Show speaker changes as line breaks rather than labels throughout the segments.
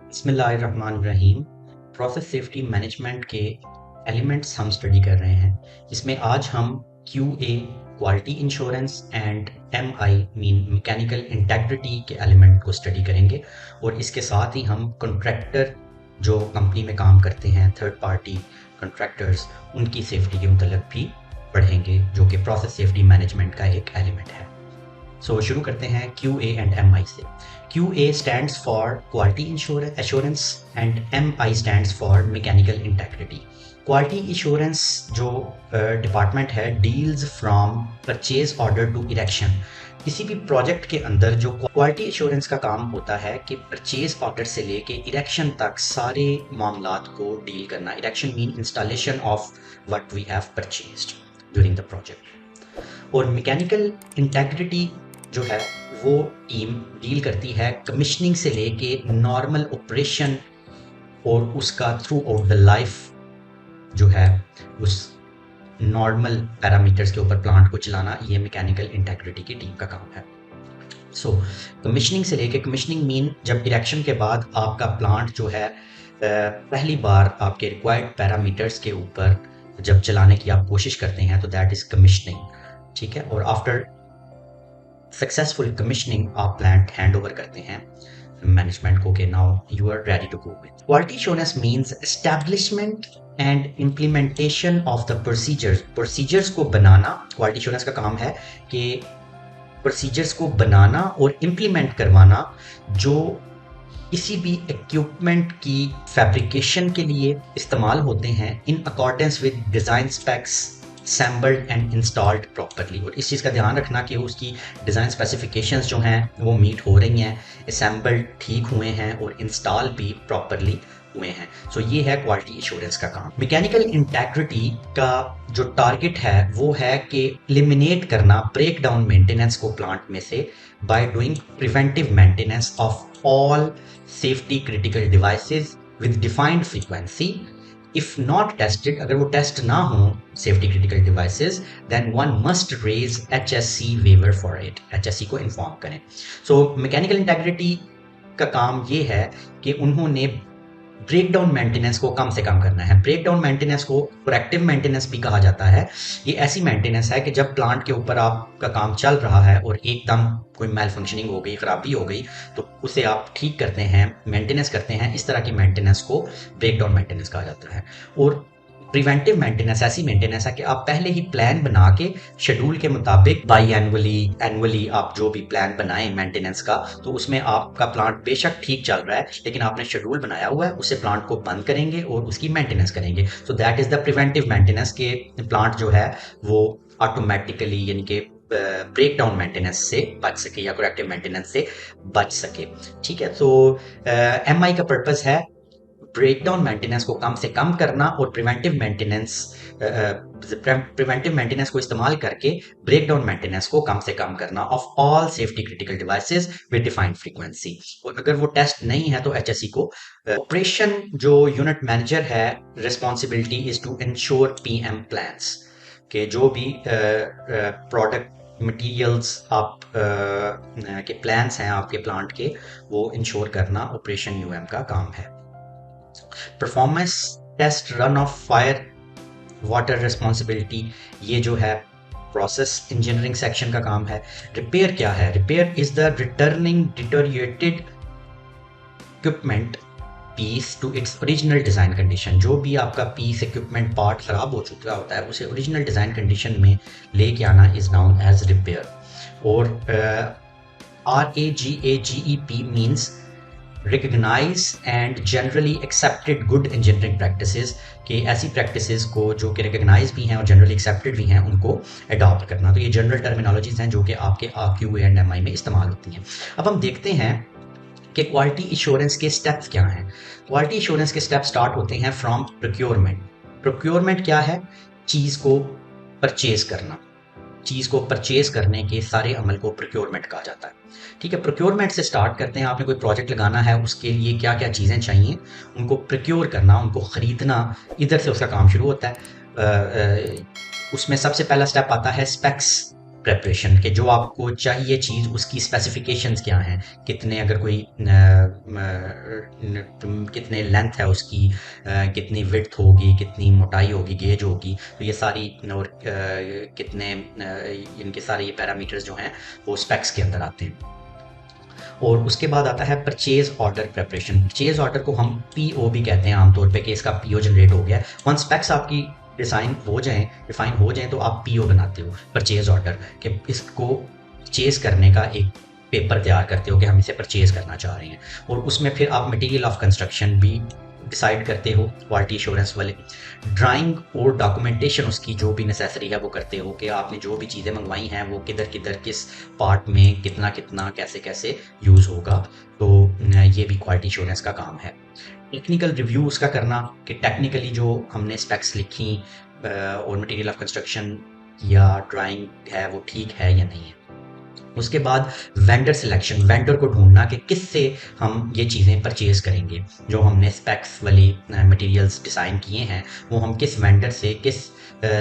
बिस्मिल्लाहिर्रहमानिर्रहीम। Process safety management के elements हम स्टडी कर रहे हैं। इसमें आज हम QA quality insurance and MI mean mechanical integrity के एलिमेंट को स्टडी करेंगे और इसके साथ ही हम कॉन्ट्रैक्टर जो कंपनी में काम करते हैं, थर्ड पार्टी कॉन्ट्रैक्टर्स, उनकी सेफ्टी के मतलब भी पढ़ेंगे जो कि प्रोसेस सेफ्टी मैनेजमेंट का एक एलिमेंट है। शुरू करते हैं QA एंड MI से। QA stands for Quality Assurance and MI stands for Mechanical Integrity। Quality insurance जो डिपार्टमेंट है deals from purchase order to erection. किसी भी प्रोजेक्ट के अंदर जो क्वालिटी इंश्योरेंस का काम होता है कि परचेज ऑर्डर से लेके इरेक्शन तक सारे मामलात को डील करना। Erection mean installation of what we have purchased during the project. और मैकेनिकल इंटेग्रिटी जो है वो टीम डील करती है कमिश्निंग से लेके नॉर्मल ऑपरेशन और उसका थ्रू आउट द लाइफ जो है उस नॉर्मल पैरामीटर्स के ऊपर प्लांट को चलाना। ये मैकेनिकल इंटेग्रिटी की टीम का काम है। कमिश्निंग से लेके, कमिश्निंग मीन जब इरेक्शन के बाद आपका प्लांट जो है पहली बार आपके रिक्वायर्ड पैरामीटर्स के ऊपर जब चलाने की आप कोशिश करते हैं तो दैट इज कमिश्निंग, ठीक है। और आफ्टर सक्सेसफुल कमिश्निंग आप प्लांट हैंड ओवर करते हैं मैनेजमेंट को कि now you are ready to go with. Quality assurance means establishment and implementation of the procedures. Procedures को बनाना क्वालिटी एश्योरेंस का काम है कि प्रोसीजर्स को बनाना और इम्प्लीमेंट करवाना जो किसी भी इक्विपमेंट की फैब्रिकेशन के लिए इस्तेमाल होते हैं in accordance with design specs, assembled and installed properly। और इस चीज़ का ध्यान रखना कि उसकी डिज़ाइन स्पेसिफिकेशंस जो हैं वो मीट हो रही हैं, assembled ठीक हुए हैं और इंस्टॉल भी प्रॉपरली हुए हैं। ये है क्वालिटी इंश्योरेंस का काम। मैकेनिकल इंटेग्रिटी का जो टारगेट है वो है कि एलिमिनेट करना ब्रेक डाउन मेंटेनेंस को प्लांट में से by doing preventive maintenance of all safety critical devices with defined frequency. If not tested, अगर वो टेस्ट ना हो safety critical devices, then one must raise HSC waiver for it। HSC को inform करें। Mechanical integrity का काम ये है कि उन्होंने ब्रेक डाउन मेंटेनेंस को कम से कम करना है। ब्रेक डाउन मेंटेनेंस को प्रोएक्टिव मेंटेनेंस भी कहा जाता है। ये ऐसी मेंटेनेंस है कि जब प्लांट के ऊपर आपका काम चल रहा है और एकदम कोई मेल फंक्शनिंग हो गई, खराबी हो गई, तो उसे आप ठीक करते हैं, मेंटेनेंस करते हैं। इस तरह की मेंटेनेंस को ब्रेक डाउन मेंटेनेंस कहा जाता है। और प्रिवेंटिव मेंटेनेंस ऐसी मेंटेनेंस है कि आप पहले ही प्लान बना के शेड्यूल के मुताबिक बाई एनुअली आप जो भी प्लान बनाएं मेंटेनेंस का, तो उसमें आपका प्लांट बेशक ठीक चल रहा है लेकिन आपने शेड्यूल बनाया हुआ है, उससे प्लांट को बंद करेंगे और उसकी मेंटेनेंस करेंगे। That is the preventive maintenance के प्लांट जो है वो ऑटोमेटिकली यानी कि ब्रेक डाउन मेंटेनेंस से बच सके या करेक्टिव मेंटेनेंस से बच सके, ठीक है। MI का पर्पस है ब्रेक डाउन मेंटेनेंस को कम से कम करना और प्रिवेंटिव मेंटेनेंस को इस्तेमाल करके ब्रेक डाउन मेंटेनेंस को कम से कम करना of all safety critical devices with defined frequency. और अगर वो टेस्ट नहीं है तो HSC को ऑपरेशन जो यूनिट मैनेजर है responsibility is to ensure PM plans के जो भी प्रोडक्ट मटेरियल्स आप के प्लान्स हैं आपके प्लांट के, वो इंश्योर करना ऑपरेशन UM का काम है। Performance test, run of fire, water responsibility, ये जो है प्रोसेस इंजीनियरिंग सेक्शन का काम है। रिपेयर क्या है? Repair is the returning deteriorated equipment piece to its original design condition. जो भी आपका पीस, इक्विपमेंट, पार्ट खराब हो चुका होता है उसे ओरिजिनल डिज़ाइन कंडीशन में लेके आना इज नाउन एज रिपेयर। और RAGAGEP means recognise and generally accepted good engineering practices, कि ऐसी प्रैक्टिसेस को जो कि रिकग्नाइज भी हैं और जनरली एक्सेप्टेड भी हैं उनको अडॉप्ट करना। तो ये जनरल टर्मिनोलॉजीज हैं जो कि आपके QA एंड MI में इस्तेमाल होती हैं। अब हम देखते हैं कि क्वालिटी इंश्योरेंस के स्टेप्स क्या हैं। क्वालिटी इंश्योरेंस के स्टेप स्टार्ट होते हैं फ्रॉम प्रोक्योरमेंट। प्रोक्योरमेंट क्या है? चीज़ को परचेज करना। चीज़ को परचेज करने के सारे अमल को प्रोक्योरमेंट कहा जाता है, ठीक है। प्रोक्योरमेंट से स्टार्ट करते हैं। आपने कोई प्रोजेक्ट लगाना है, उसके लिए क्या क्या चीज़ें चाहिए उनको प्रोक्योर करना, उनको ख़रीदना, इधर से उसका काम शुरू होता है। उसमें सबसे पहला स्टेप आता है स्पेक्स प्रेपरेशन के जो आपको चाहिए चीज़ उसकी स्पेसिफिकेशंस क्या हैं, कितने अगर कोई कितने लेंथ है उसकी, कितनी विड्थ होगी, कितनी मोटाई होगी, गेज होगी, तो ये सारी और कितने इनके सारे ये पैरामीटर्स जो हैं वो स्पेक्स के अंदर आते हैं। और उसके बाद आता है purchase order preparation. Purchase order को हम पीओ भी कहते हैं आमतौर पे कि इसका पीओ जनरेट हो गया। वन स्पेक्स आपकी डिफाइन हो जाएं तो आप पीओ बनाते हो परचेज ऑर्डर कि इसको परचेज करने का एक पेपर तैयार करते हो कि हम इसे परचेज करना चाह रहे हैं, और उसमें फिर आप मटेरियल ऑफ कंस्ट्रक्शन भी डिसाइड करते हो क्वालिटी एश्योरेंस वाले। ड्राइंग और डॉक्यूमेंटेशन उसकी जो भी नेसेसरी है वो करते हो कि आपने जो भी चीज़ें मंगवाई हैं वो किधर किधर किस पार्ट में कितना कितना कैसे कैसे यूज़ होगा, तो ये भी क्वालिटी एश्योरेंस का काम है। टेक्निकल रिव्यू उसका करना कि टेक्निकली जो हमने स्पेक्स लिखी और मटेरियल ऑफ कंस्ट्रक्शन या ड्राइंग है वो ठीक है या नहीं है। उसके बाद वेंडर सिलेक्शन, वेंडर को ढूंढना कि किससे हम ये चीज़ें परचेज करेंगे, जो हमने स्पेक्स वाली मटेरियल्स डिज़ाइन किए हैं वो हम किस वेंडर से किस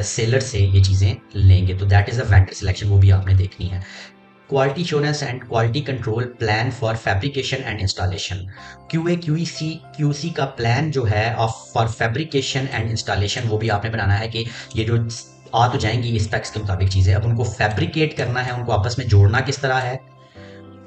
सेलर से ये चीज़ें लेंगे, तो that is a vendor selection, वो भी आपने देखनी है। Quality assurance and quality control plan for fabrication and installation. QA QC का प्लान जो है फॉर फैब्रिकेशन एंड इंस्टॉलेशन वो भी आपने बनाना है कि ये जो आ तो जाएंगी स्पेक्स के मुताबिक चीज़ें, अब उनको फैब्रिकेट करना है, उनको आपस में जोड़ना किस तरह है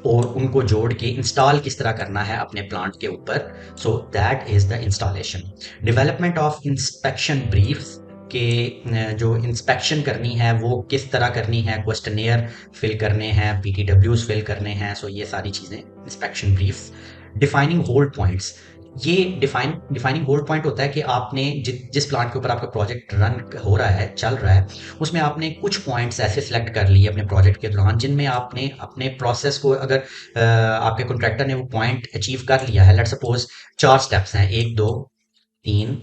और उनको जोड़ के इंस्टॉल किस तरह करना है अपने प्लांट के ऊपर। So that is the installation. Development of inspection briefs के जो इंस्पेक्शन करनी है वो किस तरह करनी है, क्वेश्चनेयर फिल करने हैं, पीटीडब्ल्यूज फिल करने हैं, सो ये सारी चीज़ें inspection briefs. Defining hold points, ये डिफाइनिंग होल्ड पॉइंट होता है कि आपने जिस प्लांट के ऊपर आपका प्रोजेक्ट रन हो रहा है, चल रहा है, उसमें आपने कुछ पॉइंट्स ऐसे सिलेक्ट कर लिए अपने प्रोजेक्ट के दौरान जिनमें आपने अपने प्रोसेस को, अगर आपके कॉन्ट्रैक्टर ने वो पॉइंट अचीव कर लिया है, लेट सपोज 4 स्टेप्स हैं, 1 2 3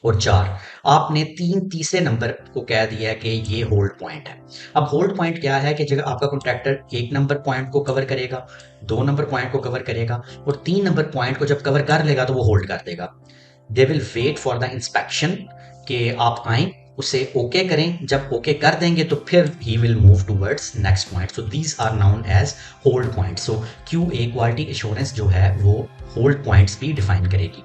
और 4, आपने तीसरे नंबर को कह दिया है कि ये होल्ड पॉइंट है। अब होल्ड पॉइंट क्या है कि जगह आपका कॉन्ट्रैक्टर 1 नंबर पॉइंट को कवर करेगा, 2 नंबर पॉइंट को कवर करेगा और 3 नंबर पॉइंट को जब कवर कर लेगा तो वो होल्ड कर देगा। They will wait for the inspection कि आप आए, उसे ओके करें, जब ओके कर देंगे तो फिर he will move towards next point. So these are known as hold point. So QA quality assurance जो है वो होल्ड पॉइंट्स भी डिफाइन करेगी।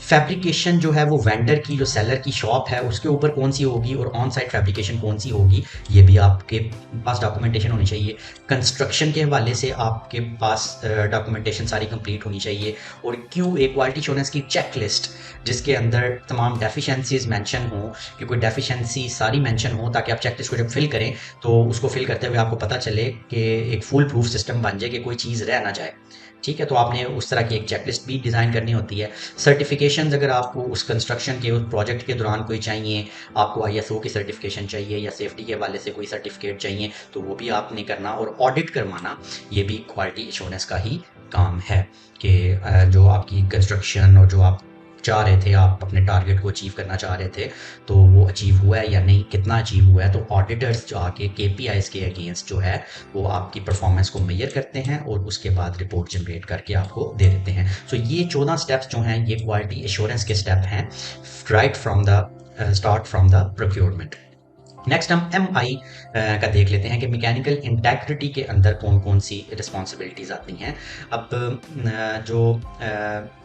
फैब्रिकेशन जो है वो वेंडर की, जो सेलर की शॉप है उसके ऊपर कौन सी होगी और ऑन साइट फैब्रिकेशन कौन सी होगी, ये भी आपके पास डॉक्यूमेंटेशन होनी चाहिए। कंस्ट्रक्शन के हवाले से आपके पास डॉक्यूमेंटेशन सारी कंप्लीट होनी चाहिए। और क्यूए क्वालिटी एश्योरेंस की चेक लिस्ट जिसके अंदर तमाम डेफिशिएंसीज मेंशन हो, कि कोई डेफिशिएंसी सारी मेंशन हो, ताकि आप चेक लिस्ट को जब फिल करें तो उसको फिल करते हुए आपको पता चले कि एक फुल प्रूफ सिस्टम बन जाए कि कोई चीज़ रह ना जाए। ठीक है, तो आपने उस तरह की एक चेकलिस्ट भी डिज़ाइन करनी होती है। सर्टिफिकेशन अगर आपको उस कंस्ट्रक्शन के उस प्रोजेक्ट के दौरान कोई चाहिए, आपको आईएसओ की सर्टिफिकेशन चाहिए या सेफ्टी के हवाले से कोई सर्टिफिकेट चाहिए, तो वो भी आपने करना। और ऑडिट करवाना ये भी क्वालिटी एश्योरेंस का ही काम है कि जो आपकी कंस्ट्रक्शन और जो आप चाह रहे थे, आप अपने टारगेट को अचीव करना चाह रहे थे, तो वो अचीव हुआ है या नहीं, कितना अचीव हुआ है। तो ऑडिटर्स जो आके केपीआईज के अगेंस्ट जो है वो आपकी परफॉर्मेंस को मेजर करते हैं और उसके बाद रिपोर्ट जनरेट करके आपको दे देते हैं। सो ये 14 स्टेप्स जो हैं ये क्वालिटी एश्योरेंस के स्टेप हैं, right from the start from the procurement. Next हम MI का देख लेते हैं कि मैकेनिकल इंटेग्रिटी के अंदर कौन कौन सी रिस्पॉन्सिबिलिटीज़ आती हैं। अब जो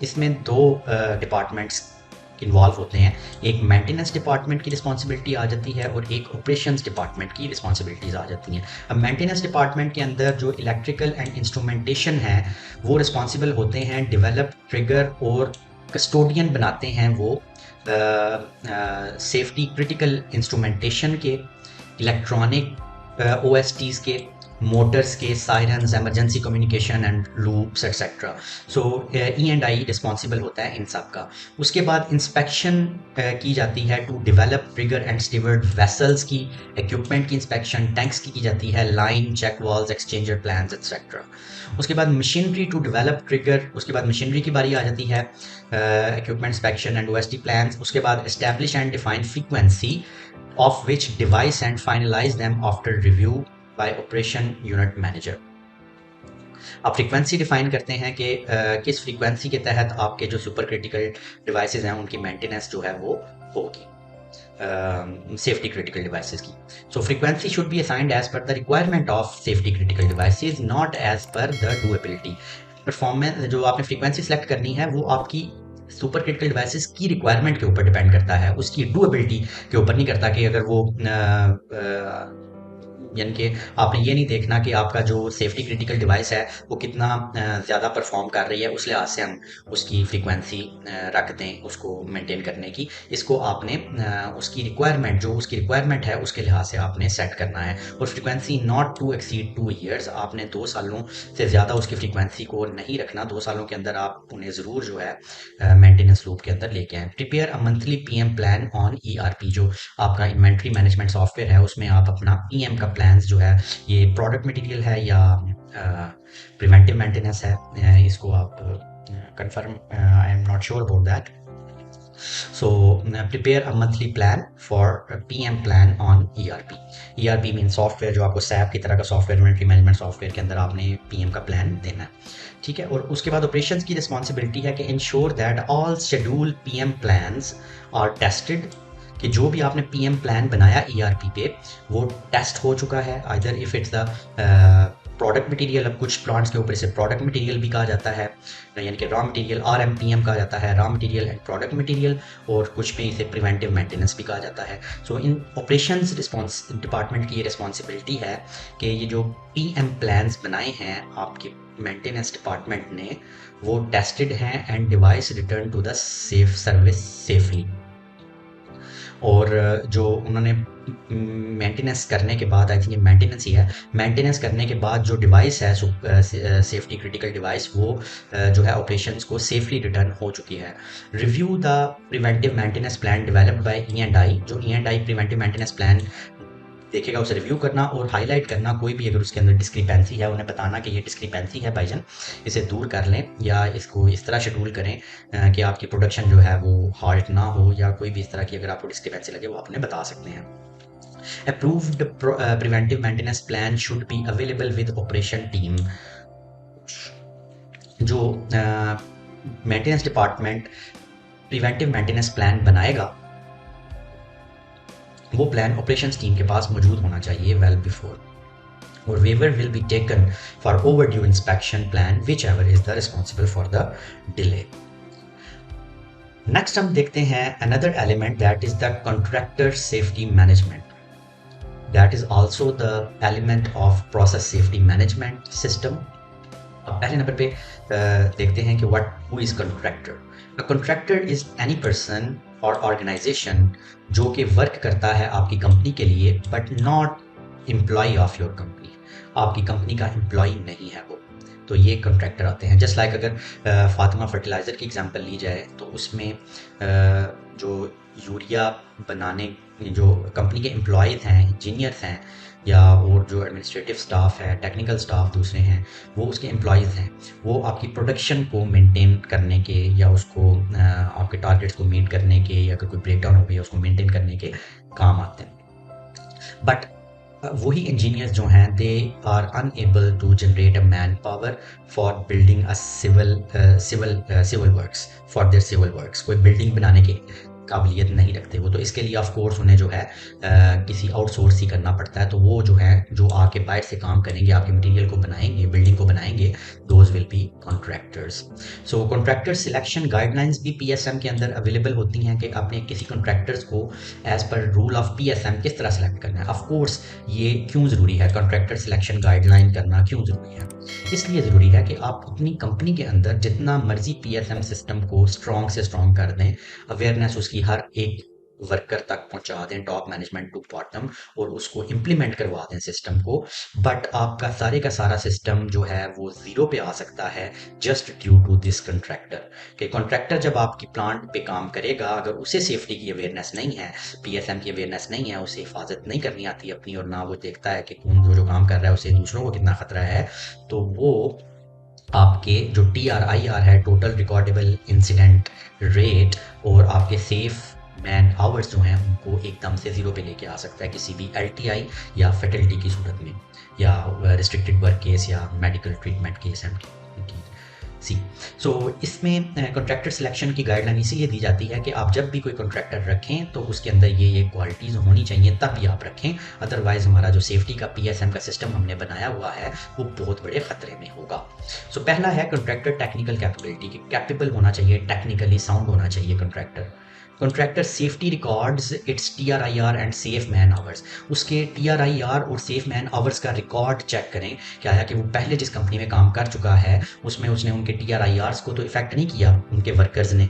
इसमें 2 डिपार्टमेंट्स इन्वॉल्व होते हैं, एक मेंटेनेंस डिपार्टमेंट की रिस्पॉन्सिबिलिटी आ जाती है और एक ऑपरेशंस डिपार्टमेंट की रिस्पॉन्सिबिलिटीज़ आ जाती हैं। अब मेंटेनेंस डिपार्टमेंट के अंदर जो इलेक्ट्रिकल एंड इंस्ट्रूमेंटेशन है वो रिस्पॉन्सिबल होते हैं, डेवलप, ट्रिगर और कस्टोडियन बनाते हैं वो सेफ्टी क्रिटिकल इंस्ट्रूमेंटेशन के, इलेक्ट्रॉनिक OSTs के, मोटर्स के, sirens, emergency communication and loops etcetera. So E&I responsible होता है इन सब का। उसके बाद इंस्पेक्शन की जाती है to develop, trigger and steward vessels की, इक्विपमेंट की इंस्पेक्शन, टैंक्स की जाती है, line, check valves, exchanger plans etcetera. उसके बाद मशीनरी टू डेवलप, ट्रिगर, उसके बाद मशीनरी की बारी आ जाती है, equipment inspection and OST plans. उसके बाद establish and define frequency of which device and finalize them after review by operation unit manager। अब फ्रीक्वेंसी डिफाइन करते हैं कि किस फ्रीक्वेंसी के तहत आपके जो सुपर क्रिटिकल डिवाइसेस हैं उनकी मेंटेनेंस जो है वो होगी। safety critical devices की. So frequency should be assigned as per the requirement of safety critical devices, not as per the doability. Performance जो आपने फ्रीक्वेंसी सेलेक्ट करनी है वो आपकी सुपर क्रिटिकल डिवाइसेस की रिक्वायरमेंट के ऊपर डिपेंड करता है, उसकी डूएबिलिटी के ऊपर नहीं करता कि अगर वो यानी कि आपने ये नहीं देखना कि आपका जो सेफ्टी क्रिटिकल डिवाइस है वो कितना ज़्यादा परफॉर्म कर रही है, उस लिहाज से हम उसकी फ्रीक्वेंसी रख दें उसको मेंटेन करने की. इसको आपने उसकी रिक्वायरमेंट है उसके लिहाज से आपने सेट करना है. और frequency not to exceed 2 years, आपने 2 सालों से ज़्यादा उसकी फ्रीक्वेंसी को नहीं रखना. 2 सालों के अंदर आप उन्हें ज़रूर जो है मेंटेनेंस लूप के अंदर लेके आएँ. Prepare a monthly PM plan on ERP, जो आपका इन्वेंट्री मैनेजमेंट सॉफ्टवेयर है उसमें आप अपना पीएम का प्लान्स जो है, ये प्रोडक्ट मटेरियल है या प्रिवेंटिव मेंटेनेंस है, इसको आप confirm, I am not sure about that. So prepare a monthly plan for a PM plan on ERP. ERP mean software, जो आपको SAP की तरह का सॉफ्टवेयर, इन्वेंट्री मैनेजमेंट सॉफ्टवेयर के अंदर आपने PM का प्लान देना है. ठीक है. और उसके बाद ऑपरेशंस की रिस्पॉन्सिबिलिटी है कि ensure that all schedule PM plans are tested, कि जो भी आपने PM प्लान बनाया ERP पे वो टेस्ट हो चुका है. Either if it's the product material, अब कुछ प्लांट्स के ऊपर इसे प्रोडक्ट मटेरियल भी कहा जाता है, यानी कि रॉ मटेरियल, RMPM कहा जाता है, raw material and product material, और कुछ में इसे प्रिवेंटिव मेंटेनेंस भी कहा जाता है. सो इन ऑपरेशंस रिस्पॉन्स डिपार्टमेंट की ये रिस्पॉन्सिबिलिटी है कि ये जो PM प्लान्स बनाए हैं आपके मेंटेनेंस डिपार्टमेंट ने वो टेस्टेड हैं and device return to the safe service safely. और जो उन्होंने मेंटेनेंस करने के बाद, आई थिंक ये मेंटेनेंस ही है, मेंटेनेंस करने के बाद जो डिवाइस है सेफ्टी क्रिटिकल डिवाइस, वो जो है ऑपरेशंस को सेफली रिटर्न हो चुकी है. Review the preventive maintenance plan developed by E&I, जो E&I प्रिवेंटिव मेंटेनेंस प्लान देखेगा उसे रिव्यू करना और हाईलाइट करना, कोई भी अगर उसके अंदर डिस्क्रिपेंसी है उन्हें बताना कि ये डिस्क्रिपेंसी है भाईजान, इसे दूर कर लें या इसको इस तरह शेड्यूल करें कि आपकी प्रोडक्शन जो है वो हाल्ट ना हो, या कोई भी इस तरह की अगर आपको डिस्क्रिपेंसी लगे वो आपने बता सकते हैं. Approved preventive maintenance plan should be available with operation team. जो maintenance department preventive maintenance plan बनाएगा वो प्लान ऑपरेशंस टीम के पास मौजूद होना चाहिए वेल बिफोर. और waiver will be taken for overdue inspection plan which ever is the responsible for the delay. Next हम देखते हैं another element that is the contractor safety management. That is also the element of process safety management system. अब पहले number पे देखते हैं कि who is contractor. A contractor is any person or organization जो कि वर्क करता है आपकी कंपनी के लिए but not employee of your company. आपकी कंपनी का एम्प्लॉय नहीं है वो, तो ये कॉन्ट्रैक्टर आते हैं. जस्ट लाइक अगर फातिमा फर्टिलाइज़र की एग्जांपल ली जाए तो उसमें जो यूरिया बनाने जो कंपनी के एम्प्लॉयज़ हैं, इंजीनियर्स हैं, या और जो एडमिनिस्ट्रेटिव स्टाफ है, टेक्निकल स्टाफ दूसरे हैं, वो उसके एम्प्लॉयज़ हैं. वो आपकी प्रोडक्शन को मेंटेन करने के या उसको आपके टारगेट्स को मीट करने के, या अगर कोई ब्रेकडाउन हो गया उसको मेंटेन करने के काम आते हैं. बट वही इंजीनियर्स जो हैं they are unable to generate a manpower for building a civil works for their civil works. कोई बिल्डिंग बनाने के काबिलियत नहीं रखते वो, तो इसके लिए ऑफ कोर्स उन्हें जो है किसी आउटसोर्स ही करना पड़ता है. तो वो जो है जो आके बाहर से काम करेंगे, आपके मटेरियल को बनाएंगे, बिल्डिंग को बनाएंगे, those will be contractors. So contractor selection guidelines भी PSM के अंदर अवेलेबल होती हैं कि आपने किसी कॉन्ट्रैक्टर्स को as per rule of PSM किस तरह सेलेक्ट करना है. ऑफ कोर्स ये क्यों ज़रूरी है, कॉन्ट्रैक्टर सिलेक्शन गाइडलाइन करना क्यों ज़रूरी है? इसलिए ज़रूरी है कि आप अपनी कंपनी के अंदर जितना मर्जी PSM सिस्टम को स्ट्रॉन्ग से स्ट्रॉन्ग कर दें, अवेयरनेस उसकी हर एक वर्कर तक पहुंचा दें, टॉप मैनेजमेंट टू बॉटम, और उसको इम्प्लीमेंट करवा दें सिस्टम को. बट आपका सारे का सारा सिस्टम जो है वो जीरो पे आ सकता है just due to this contractor. कि कॉन्ट्रैक्टर जब आपकी प्लांट पे काम करेगा, अगर उसे सेफ्टी की अवेयरनेस नहीं है, PSM की अवेयरनेस नहीं है, उसे हिफाजत नहीं करनी आती अपनी, और ना वो देखता है कि कौन जो काम कर रहा है उसे दूसरों को कितना खतरा है, तो वो आपके जो TRIR है, टोटल रिकॉर्डेबल इंसिडेंट रेट, और आपके सेफ मैन आवर्स जो हैं उनको एकदम से ज़ीरो पे लेके आ सकता है किसी भी LTI या फैटलिटी की सूरत में, या रिस्ट्रिक्टेड वर्क केस या मेडिकल ट्रीटमेंट केस है उनकी. सी। सो इसमें कॉन्ट्रैक्टर सिलेक्शन की गाइडलाइन इसीलिए दी जाती है कि आप जब भी कोई कॉन्ट्रैक्टर रखें तो उसके अंदर ये क्वालिटीज़ होनी चाहिए, तभी आप रखें। अदरवाइज़ हमारा जो सेफ्टी का पीएसएम का सिस्टम हमने बनाया हुआ है वो बहुत बड़े खतरे में होगा। सो पहला है कॉन्ट्रैक्टर टेक्निकल कैपेबिलिटी, की कैपेबल होना चाहिए, टेक्निकली साउंड होना चाहिए contractor. Contractor safety records it's TRIR and safe man hours, उसके टीआरआईआर और सेफ मैन आवर्स का रिकॉर्ड चेक करें। क्या है कि वो पहले जिस कंपनी में काम कर चुका है उसमें उसने उनके टीआरआईआर्स को तो इफेक्ट नहीं किया, उनके वर्कर्स ने,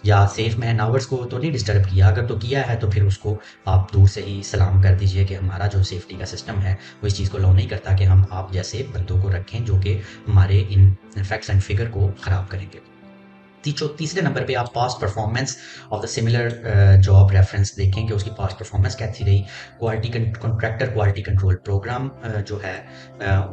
या सेफ मैन आवर्स को तो नहीं डिस्टर्ब किया। अगर तो किया है तो फिर उसको आप दूर से ही सलाम कर दीजिए कि हमारा जो सेफ्टी का सिस्टम है वो इस चीज़ को अलाउ नहीं करता कि हम आप जैसे बंदों को रखें जो कि हमारे इन फैक्ट्स एंड फिगर को ख़राब करेंगे। तीसरे नंबर पे आप past performance of the similar job reference देखें कि उसकी पास्ट परफॉर्मेंस कैसी रही। कॉन्ट्रैक्टर क्वालिटी कंट्रोल प्रोग्राम जो है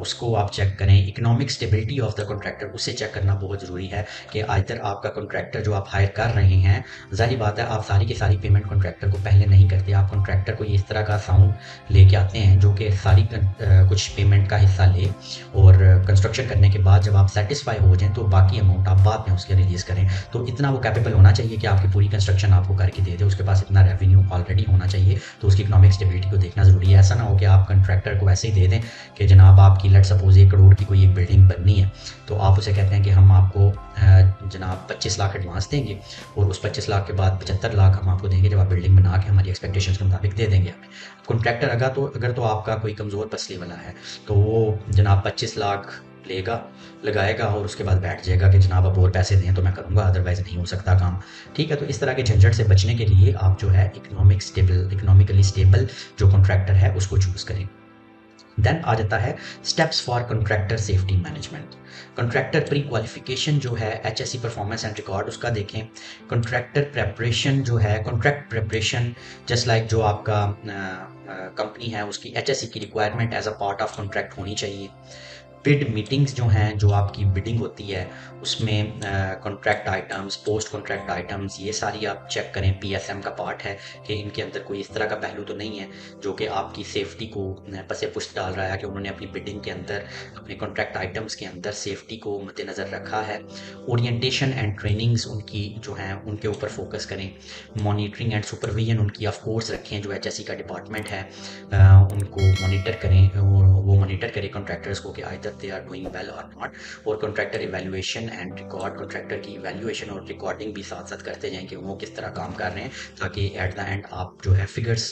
उसको आप चेक करें। Economic stability of the contractor, उसे चेक करना बहुत ज़रूरी है कि आइदर आपका कॉन्ट्रैक्टर जो आप हायर कर रहे हैं, जाहिर बात है आप सारी की सारी पेमेंट कॉन्ट्रैक्टर को पहले नहीं करते। आप कॉन्ट्रैक्टर को ये इस तरह का साउंड लेके आते हैं जो कि सारी कुछ पेमेंट का हिस्सा ले, और कंस्ट्रक्शन करने के बाद जब आप सेटिस्फाई हो जाएं तो बाकी अमाउंट आप बाद में उसके रिलीज़ करें। तो इतना वो कैपेबल होना चाहिए कि आपकी पूरी कंस्ट्रक्शन आपको करके दे दे, उसके पास इतना रेवेन्यू ऑलरेडी होना चाहिए। तो उसकी इकोनॉमिक स्टेबिलिटी को देखना ज़रूरी है। ऐसा ना हो कि आप कंट्रैक्टर को ऐसे ही दे दें कि जनाब आपकी लेट सपोज 1 करोड़ की कोई एक बिल्डिंग बननी है, तो आप उसे कहते हैं कि हम आपको जनाब 25 लाख एडवांस देंगे और उस 25 लाख के बाद 75 लाख हम आपको देंगे जब आप बिल्डिंग बना के हमारी एक्सपेक्टेशंस के मुताबिक दे देंगे हमें। कॉन्ट्रैक्टर अगर तो आपका कोई कमज़ोर पसली वाला है तो वो जनाब 25 लाख लेगा, लगाएगा और उसके बाद बैठ जाएगा कि जनाब आप और पैसे दें तो मैं करूँगा, अदरवाइज़ नहीं हो सकता काम। ठीक है, तो इस तरह के झंझट से बचने के लिए आप जो है इकोनॉमिकली स्टेबल जो कॉन्ट्रैक्टर है उसको चूज़ करें। देन आ जाता है steps for contractor safety management. Contractor pre qualification जो है एचएससी परफॉर्मेंस एंड रिकॉर्ड उसका देखें। कॉन्ट्रैक्टर प्रेपरेशन जो है, कॉन्ट्रैक्ट प्रेपरेशन जस्ट लाइक जो आपका कंपनी है उसकी एचएससी की requirement as a part of contract होनी चाहिए। बिड मीटिंग्स जो हैं, जो आपकी बिडिंग होती है उसमें contract items, post contract items, ये सारी आप चेक करें, पीएसएम का पार्ट है कि इनके अंदर कोई इस तरह का पहलू तो नहीं है जो कि आपकी सेफ्टी को पसे पुश्त डाल रहा है कि उन्होंने अपनी बिडिंग के अंदर, अपने कॉन्ट्रैक्ट आइटम्स के अंदर सेफ्टी को मद्देनज़र रखा है। ओरिएंटेशन एंड ट्रेनिंग्स उनकी जो हैं उनके ऊपर फोकस करें। मॉनिटरिंग एंड सुपरविजन उनकी ऑफ कोर्स रखें, जो एचएससी का डिपार्टमेंट है उनको मॉनिटर करें, वो मॉनिटर करें कॉन्ट्रैक्टर्स को कि either they are doing well और नॉट। और contractor evaluation and record, contractor की इवैल्यूएशन और रिकॉर्डिंग भी साथ साथ करते जाएं कि वो किस तरह काम कर रहे हैं, ताकि एट द एंड आप जो है फिगर्स,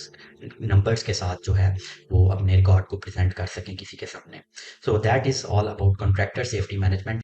नंबर्स के साथ जो है वो अपने रिकॉर्ड को प्रेजेंट कर सकें किसी के सामने। So that is all about contractor safety management.